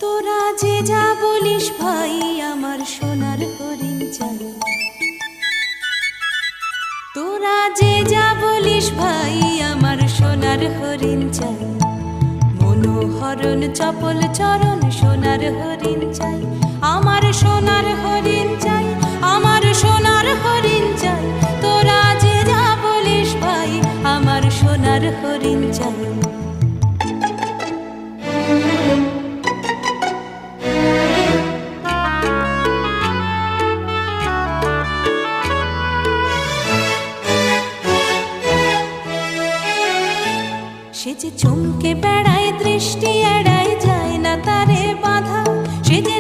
তোরা যে যা বলিস ভাই আমার সোনার হরিণ চাই। তোরা যে যা বলিস ভাই আমার সোনার হরিণ চাই। মনোহরণ চপল চরণ সোনার হরিণ চাই। আমার সোনার হরিণ চাই, আমার সোনার হরিণ চাই। তোরা যে যা বলিস ভাই আমার সোনার হরিণ চাই। সে যে চমকে বেড়ায় দৃষ্টি এড়ায় যায় না তারে বাধা। সে যে